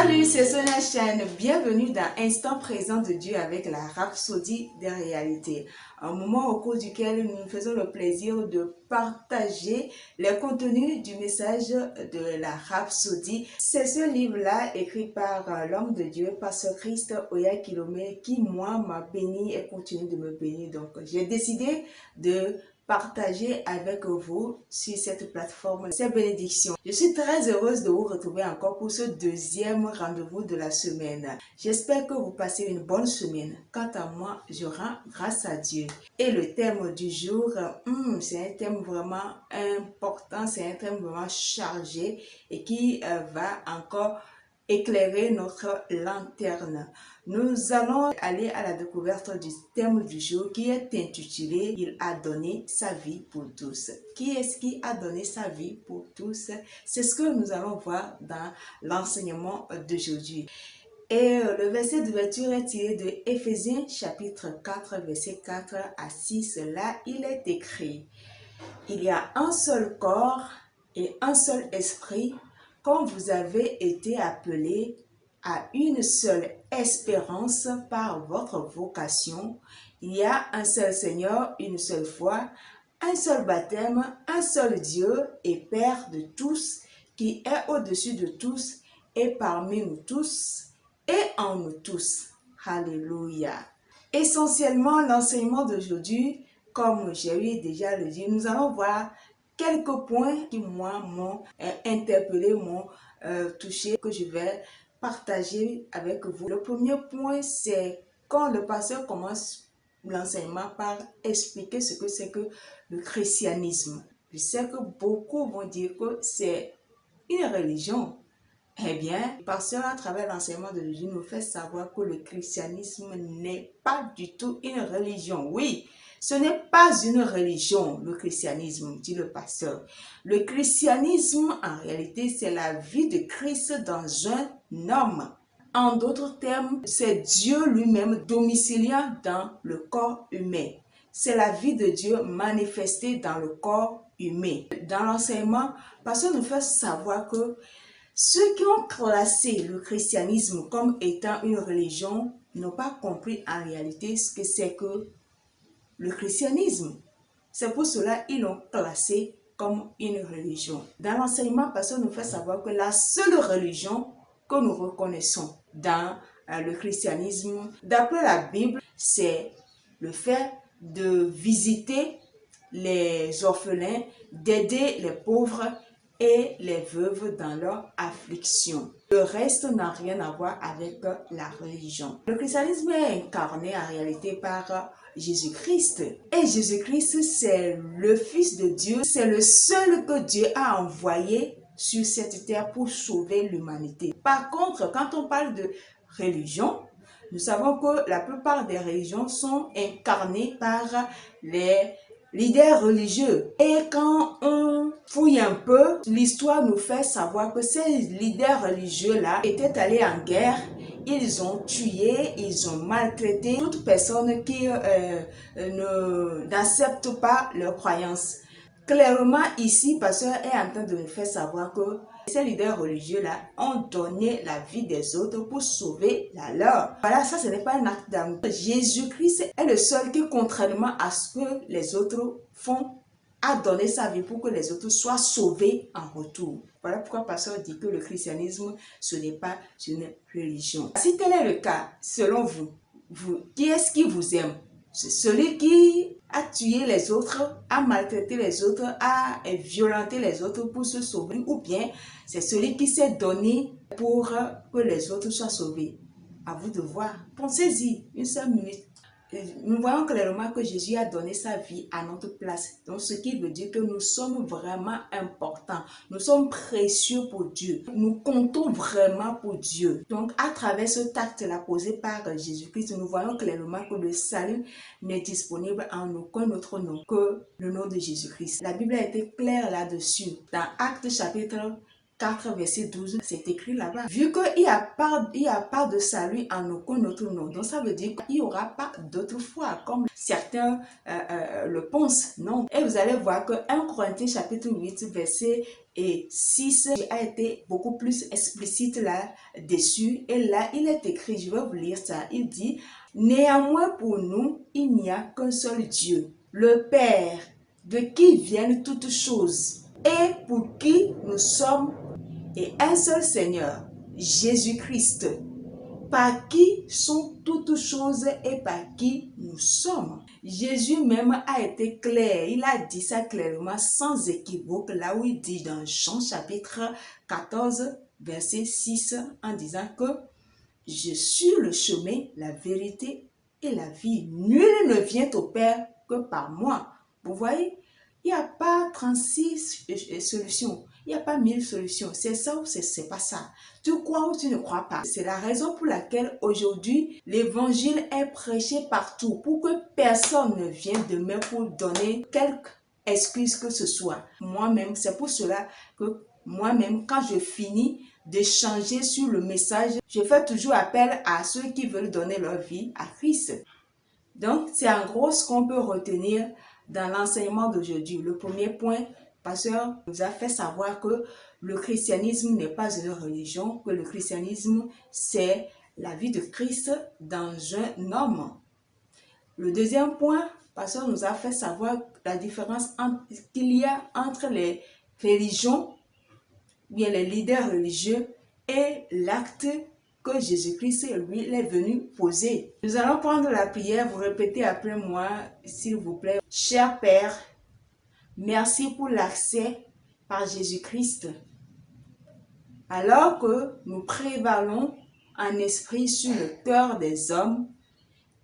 Salut, c'est Sonia Chan. Bienvenue dans Instant présent de Dieu avec la Rhapsodie des réalités. Un moment au cours duquel nous nous faisons le plaisir de partager les contenus du message de la Rhapsodie. C'est ce livre-là écrit par l'homme de Dieu, Pasteur Christ Oyakhilome, qui moi m'a béni et continue de me bénir. Donc j'ai décidé de partager avec vous sur cette plateforme ces bénédictions. Je suis très heureuse de vous retrouver encore pour ce deuxième rendez-vous de la semaine. J'espère que vous passez une bonne semaine. Quant à moi, je rends grâce à Dieu. Et le thème du jour, c'est un thème vraiment important, c'est un thème vraiment chargé et qui va encore éclairer notre lanterne. Nous allons aller à la découverte du thème du jour qui est intitulé « Il a donné sa vie pour tous ». Qui est-ce qui a donné sa vie pour tous? C'est ce que nous allons voir dans l'enseignement d'aujourd'hui. Et le verset d'ouverture est tiré de Éphésiens chapitre 4, verset 4 à 6. Là, il est écrit « Il y a un seul corps et un seul esprit, comme vous avez été appelés à une seule espérance par votre vocation. Il y a un seul Seigneur, une seule foi, un seul baptême, un seul Dieu et Père de tous, qui est au-dessus de tous et parmi nous tous et en nous tous. » Alléluia. Essentiellement, l'enseignement d'aujourd'hui, comme j'ai eu déjà le dit, nous allons voir quelques points qui, moi, m'ont interpellé, m'ont touché, que je vais partager avec vous. Le premier point, c'est quand le pasteur commence l'enseignement par expliquer ce que c'est que le christianisme. Je sais que beaucoup vont dire que c'est une religion. Eh bien, le pasteur, à travers l'enseignement de Jésus, nous fait savoir que le christianisme n'est pas du tout une religion. Oui, ce n'est pas une religion, le christianisme, dit le pasteur. Le christianisme, en réalité, c'est la vie de Christ dans un homme. En d'autres termes, c'est Dieu lui-même domiciliant dans le corps humain. C'est la vie de Dieu manifestée dans le corps humain. Dans l'enseignement, le pasteur nous fait savoir que ceux qui ont classé le christianisme comme étant une religion n'ont pas compris en réalité ce que c'est que le christianisme. C'est pour cela qu'ils l'ont classé comme une religion. Dans l'enseignement, pasteur nous fait savoir que la seule religion que nous reconnaissons dans le christianisme, d'après la Bible, c'est le fait de visiter les orphelins, d'aider les pauvres et les veuves dans leur affliction. Le reste n'a rien à voir avec la religion. Le christianisme est incarné en réalité par Jésus-Christ. Et Jésus-Christ, c'est le Fils de Dieu. C'est le seul que Dieu a envoyé sur cette terre pour sauver l'humanité. Par contre, quand on parle de religion, nous savons que la plupart des religions sont incarnées par les leaders religieux. Et quand on fouille un peu, l'histoire nous fait savoir que ces leaders religieux-là étaient allés en guerre. Ils ont tué, ils ont maltraité toute personne qui n'accepte pas leurs croyances. Clairement, ici, pasteur est en train de nous faire savoir que ces leaders religieux-là ont donné la vie des autres pour sauver la leur. Voilà, ça, ce n'est pas un acte d'amour. Jésus-Christ est le seul qui, contrairement à ce que les autres font, a donné sa vie pour que les autres soient sauvés en retour. Voilà pourquoi pasteur dit que le christianisme, ce n'est pas une religion. Si tel est le cas, selon vous, qui est-ce qui vous aime? C'est celui qui a tué les autres, a maltraité les autres, a violenté les autres pour se sauver, ou bien c'est celui qui s'est donné pour que les autres soient sauvés. À vous de voir. Pensez-y une seule minute. Nous voyons clairement que Jésus a donné sa vie à notre place. Donc, ce qui veut dire que nous sommes vraiment importants. Nous sommes précieux pour Dieu. Nous comptons vraiment pour Dieu. Donc, à travers ce acte-là posé par Jésus-Christ, nous voyons clairement que le salut n'est disponible en aucun autre nom que le nom de Jésus-Christ. La Bible a été claire là-dessus. Dans Actes chapitre 4, verset 12, c'est écrit là-bas. Vu qu'il n'y a pas de salut en aucun autre nom, donc ça veut dire qu'il n'y aura pas d'autre foi, comme certains le pensent, non. Et vous allez voir que 1 Corinthiens chapitre 8, verset 6 a été beaucoup plus explicite là-dessus. Et là, il est écrit, je vais vous lire ça, il dit, « Néanmoins pour nous, il n'y a qu'un seul Dieu, le Père, de qui viennent toutes choses, et pour qui nous sommes, et un seul Seigneur, Jésus-Christ, par qui sont toutes choses et par qui nous sommes. » Jésus même a été clair, il a dit ça clairement, sans équivoque, là où il dit dans Jean chapitre 14, verset 6, en disant que « Je suis le chemin, la vérité et la vie. Nul ne vient au Père que par moi. » Vous voyez, il n'y a pas 36 solutions. Il n'y a pas 1000 solutions. C'est ça ou c'est pas ça. Tu crois ou tu ne crois pas. C'est la raison pour laquelle aujourd'hui, l'évangile est prêché partout pour que personne ne vienne demain pour donner quelque excuse que ce soit. Moi-même, c'est pour cela que moi-même, quand je finis d'échanger sur le message, je fais toujours appel à ceux qui veulent donner leur vie à Christ. Donc, c'est en gros ce qu'on peut retenir dans l'enseignement d'aujourd'hui. Le premier point, pasteur nous a fait savoir que le christianisme n'est pas une religion, que le christianisme, c'est la vie de Christ dans un homme. Le deuxième point, pasteur nous a fait savoir la différence qu'il y a entre les religions, bien les leaders religieux, et l'acte que Jésus-Christ, lui, est venu poser. Nous allons prendre la prière, vous répétez après moi, s'il vous plaît. Cher Père, merci pour l'accès par Jésus-Christ. Alors que nous prévalons en esprit sur le cœur des hommes,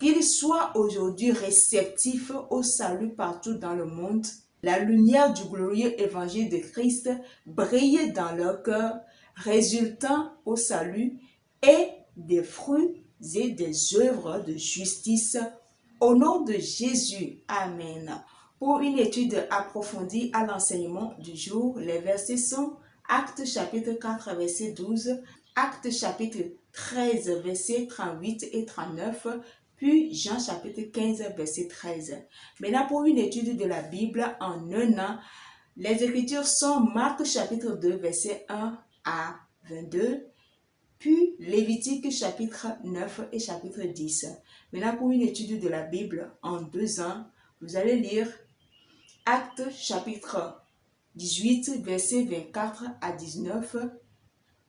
qu'ils soient aujourd'hui réceptifs au salut partout dans le monde, la lumière du glorieux évangile de Christ brille dans leur cœur, résultant au salut et des fruits et des œuvres de justice. Au nom de Jésus, Amen. Pour une étude approfondie à l'enseignement du jour, les versets sont Actes chapitre 4, verset 12, Actes chapitre 13, verset 38 et 39, puis Jean chapitre 15, verset 13. Maintenant, pour une étude de la Bible en un an, les Écritures sont Marc chapitre 2, verset 1 à 22, puis Lévitique chapitre 9 et chapitre 10. Maintenant, pour une étude de la Bible en 2 ans, vous allez lire Actes chapitre 18, verset 24 à 19,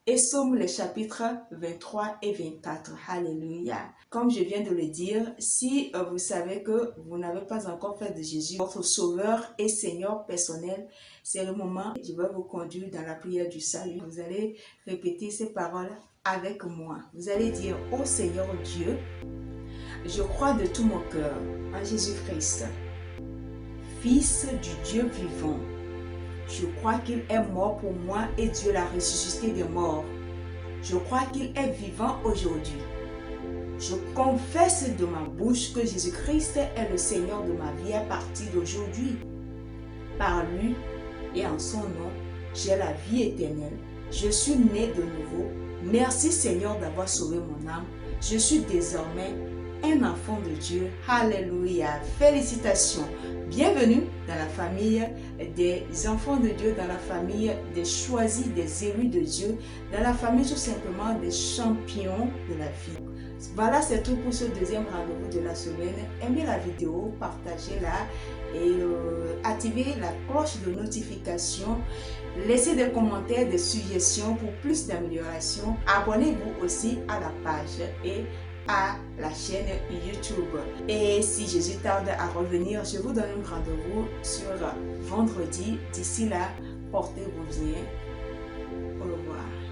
et Somme les chapitres 23 et 24. Alléluia. Comme je viens de le dire, si vous savez que vous n'avez pas encore fait de Jésus votre sauveur et Seigneur personnel, c'est le moment. Je vais vous conduire dans la prière du salut. Vous allez répéter ces paroles avec moi. Vous allez dire: ô Seigneur Dieu, je crois de tout mon cœur en Jésus-Christ, Fils du Dieu vivant. Je crois qu'il est mort pour moi et Dieu l'a ressuscité des morts. Je crois qu'il est vivant aujourd'hui. Je confesse de ma bouche que Jésus-Christ est le Seigneur de ma vie à partir d'aujourd'hui. Par lui et en son nom, j'ai la vie éternelle. Je suis né de nouveau. Merci Seigneur d'avoir sauvé mon âme. Je suis désormais un enfant de Dieu. Alléluia. Félicitations. Bienvenue dans la famille des enfants de Dieu, dans la famille des choisis, des élus de Dieu, dans la famille tout simplement des champions de la vie. Voilà, c'est tout pour ce deuxième rendez-vous de la semaine. Aimez la vidéo, partagez-la et activez la cloche de notification. Laissez des commentaires, des suggestions pour plus d'amélioration. Abonnez-vous aussi à la page et à la chaîne YouTube. Et si Jésus tarde à revenir, je vous donne un rendez-vous sur vendredi. D'ici là, portez-vous bien.